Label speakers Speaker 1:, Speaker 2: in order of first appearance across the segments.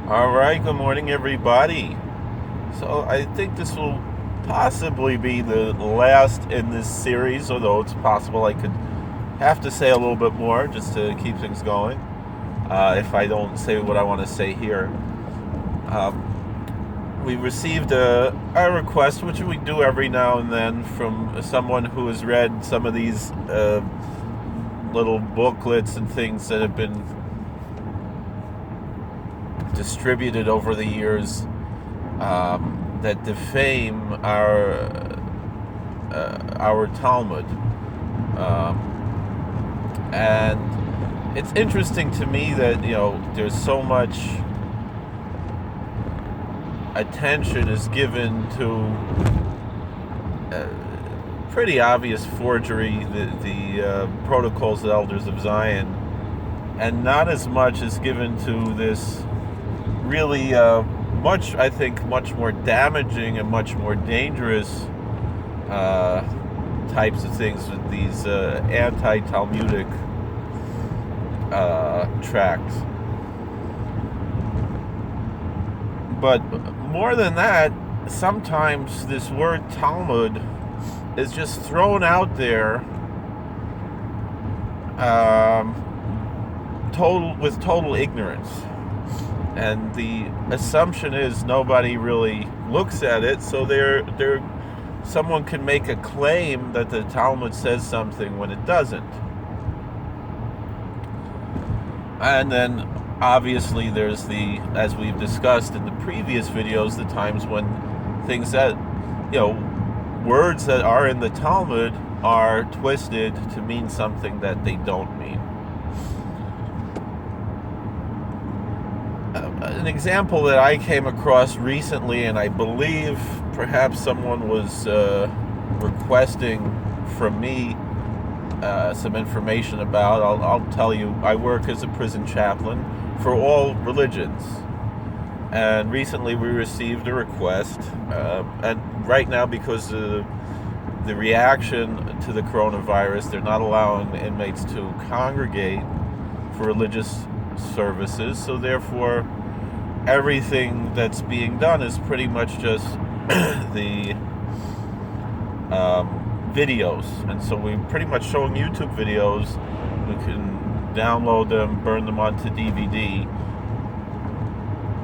Speaker 1: All right, good morning, everybody. So I think this will possibly be the last in this series, although it's possible I could have to say a little bit more just to keep things going. If I don't say what I want to say here, we received a request, which we do every now and then, from someone who has read some of these little booklets and things that have been distributed over the years that defame our Talmud, and it's interesting to me that there's so much attention is given to pretty obvious forgery, the protocols of the Elders of Zion, and not as much is given to this really I think, much more damaging and much more dangerous types of things with these anti-Talmudic tracts. But more than that, sometimes this word Talmud is just thrown out there with total ignorance. And the assumption is nobody really looks at it, so someone can make a claim that the Talmud says something when it doesn't. And then obviously there's as we've discussed in the previous videos, the times when things that, words that are in the Talmud are twisted to mean something that they don't mean. An example that I came across recently, and I believe perhaps someone was requesting from me some information about. I'll tell you, I work as a prison chaplain for all religions, and recently we received a request, and right now, because of the reaction to the coronavirus, they're not allowing the inmates to congregate for religious services, so therefore everything that's being done is pretty much just the videos. And so we're pretty much showing YouTube videos. We can download them, burn them onto DVD,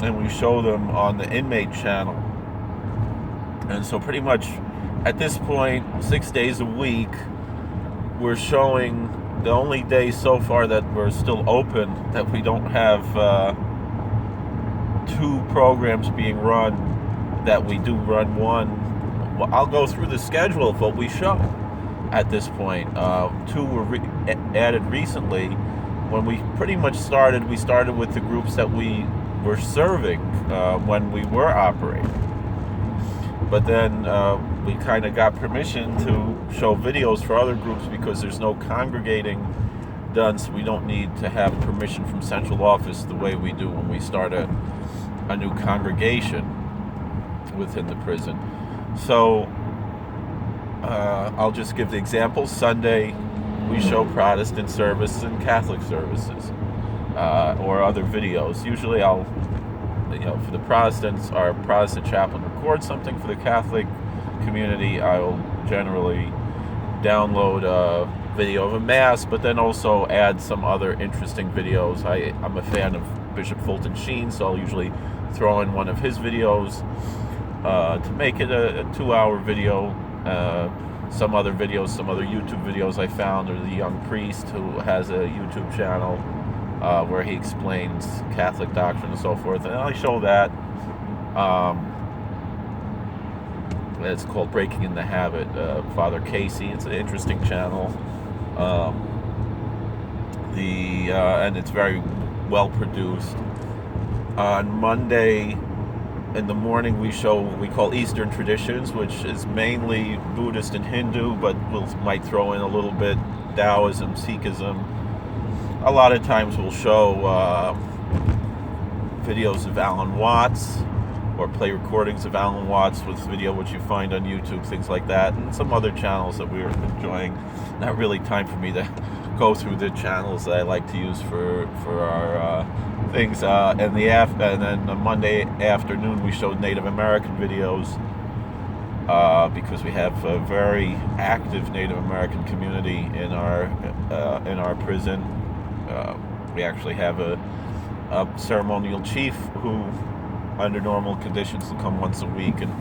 Speaker 1: and we show them on the inmate channel. And so pretty much at this point, 6 days a week, we're showing. The only day so far that we're still open, that we don't have two programs being run, that we do run one. Well, I'll go through the schedule of what we show at this point. Two were added recently. When we pretty much started, we started with the groups that we were serving when we were operating. But then we kind of got permission to show videos for other groups because there's no congregating done, so we don't need to have permission from central office the way we do when we start a new congregation within the prison. So I'll just give the example. Sunday we show Protestant services and Catholic services, or other videos. Usually I'll, for the Protestants, our Protestant chaplain records something. For the Catholic community, I'll generally download a video of a mass, but then also add some other interesting videos. I'm a fan of Bishop Fulton Sheen, so I'll usually throw in one of his videos to make it a 2-hour video. Some other videos, some other YouTube videos I found, or the young priest who has a YouTube channel where he explains Catholic doctrine and so forth, and I show that. It's called Breaking in the Habit, Father Casey. It's an interesting channel, and it's very well produced. On Monday in the morning we show what we call Eastern Traditions, which is mainly Buddhist and Hindu, but might throw in a little bit Taoism, Sikhism. A lot of times we'll show videos of Alan Watts, or play recordings of Alan Watts with video, which you find on YouTube, things like that, and some other channels that we're enjoying. Not really time for me to go through the channels that I like to use for our things. And then on Monday afternoon we showed Native American videos, because we have a very active Native American community in our prison. We actually have a ceremonial chief who, under normal conditions, will come once a week and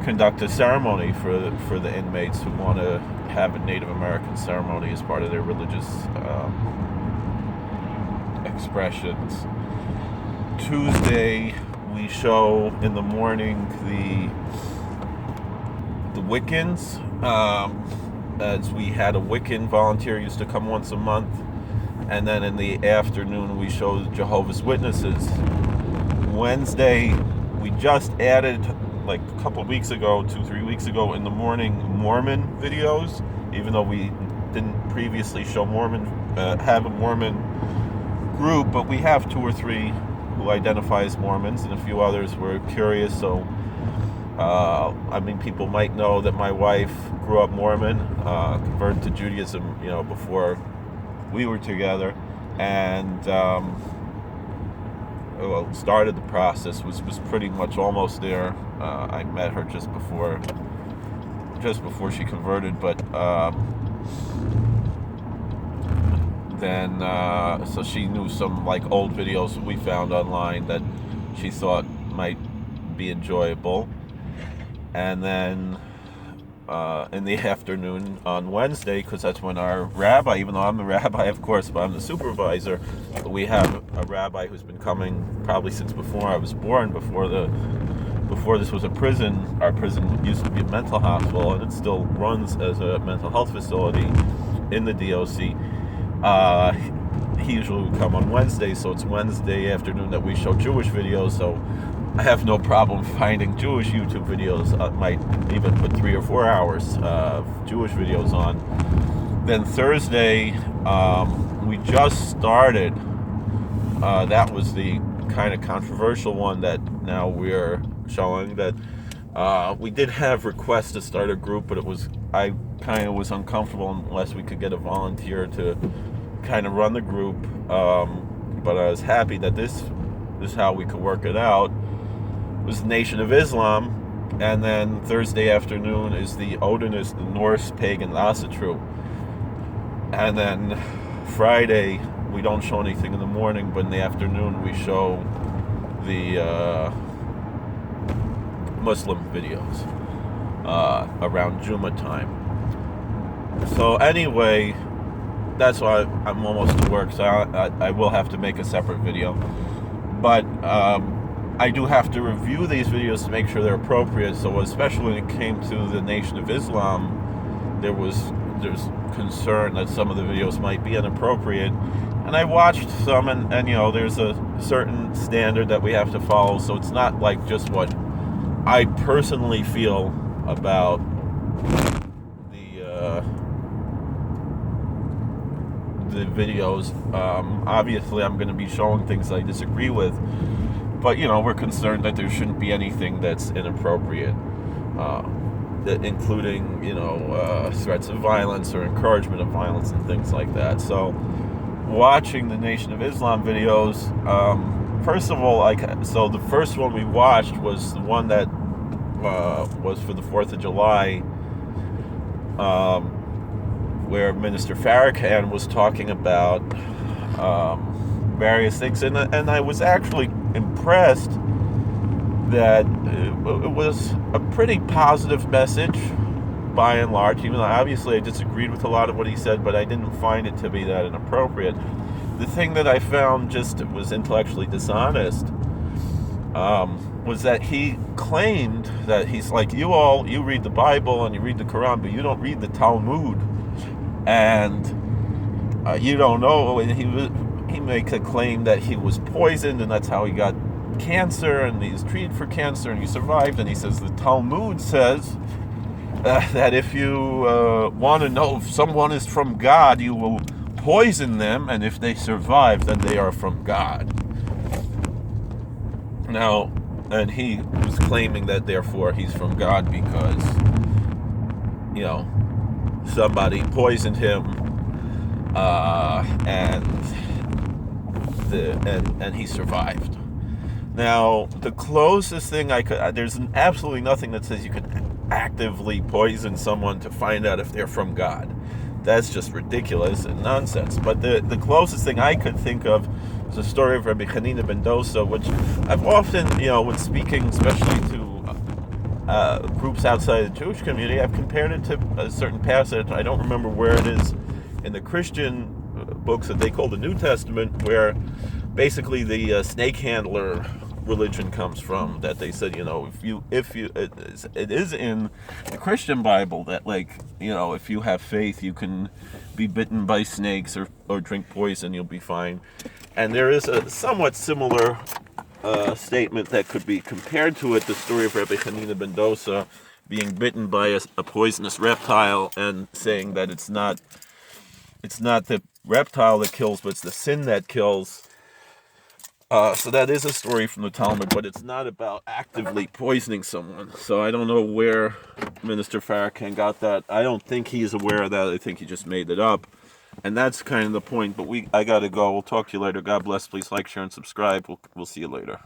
Speaker 1: conduct a ceremony for the inmates who want to have a Native American ceremony as part of their religious expressions. Tuesday we show in the morning the Wiccans, as we had a Wiccan volunteer used to come once a month, and then in the afternoon we show Jehovah's Witnesses. Wednesday we just added, like a couple weeks ago, 2-3 weeks ago, in the morning, Mormon videos, even though we didn't previously show have a Mormon group, but we have 2 or 3 who identify as Mormons, and a few others were curious. So people might know that my wife grew up Mormon, converted to Judaism, before we were together, and started the process, was pretty much almost there. I met her just before she converted, but then so she knew some old videos we found online that she thought might be enjoyable. And then in the afternoon on Wednesday, because that's when our rabbi, even though I'm the rabbi of course, but I'm the supervisor, we have a rabbi who's been coming probably since before I was born, before this was a prison. Our prison used to be a mental hospital, and it still runs as a mental health facility in the DOC. He usually would come on Wednesday, so it's Wednesday afternoon that we show Jewish videos. So I have no problem finding Jewish YouTube videos. I might even put 3 or 4 hours of Jewish videos on. Then Thursday, we just started. That was the kind of controversial one that now we're showing. That we did have requests to start a group, but I kind of was uncomfortable unless we could get a volunteer to kind of run the group. But I was happy that this is how we could work it out. It was the Nation of Islam, and then Thursday afternoon is the Odinist, the Norse pagan Asatru. And then Friday we don't show anything in the morning, but in the afternoon we show the Muslim videos around Juma time. So anyway, that's why I'm almost to work, so I will have to make a separate video. But I do have to review these videos to make sure they're appropriate. So especially when it came to the Nation of Islam, there's concern that some of the videos might be inappropriate. And I watched some, and there's a certain standard that we have to follow. So it's not like just what I personally feel about the videos. Obviously I'm going to be showing things I disagree with, but we're concerned that there shouldn't be anything that's inappropriate, including threats of violence or encouragement of violence and things like that. So watching the Nation of Islam videos, first of all, so the first one we watched was the one that was for the 4th of July, where Minister Farrakhan was talking about various things, and I was actually impressed that it was a pretty positive message by and large, even though obviously I disagreed with a lot of what he said, but I didn't find it to be that inappropriate. The thing that I found just was intellectually dishonest was that he claimed that he's like, you read the Bible and you read the Quran, but you don't read the Talmud, and you don't know. And he makes a claim that he was poisoned, and that's how he got cancer, and he was treated for cancer, and he survived. And he says the Talmud says that if you want to know if someone is from God, you will poison them, and if they survive, then they are from God. Now, and he was claiming that therefore he's from God because somebody poisoned him, and and he survived. Now, the closest thing I could, there's absolutely nothing that says you can actively poison someone to find out if they're from God. That's just ridiculous and nonsense. But the closest thing I could think of is the story of Rabbi Hanina ben Dosa, which I've often, when speaking, especially to groups outside the Jewish community, I've compared it to a certain passage. I don't remember where it is in the Christian books that they call the New Testament, where basically the snake handler religion comes from. That they said, it is in the Christian Bible that, if you have faith, you can be bitten by snakes or drink poison, you'll be fine. And there is a somewhat similar statement that could be compared to it, the story of Rabbi Hanina ben Dosa being bitten by a poisonous reptile and saying that it's not the reptile that kills, but it's the sin that kills. So that is a story from the Talmud, but it's not about actively poisoning someone. So I don't know where Minister Farrakhan got that. I don't think he's aware of that. I think he just made it up. And that's kind of the point. But I got to go. We'll talk to you later. God bless. Please like, share, and subscribe. We'll see you later.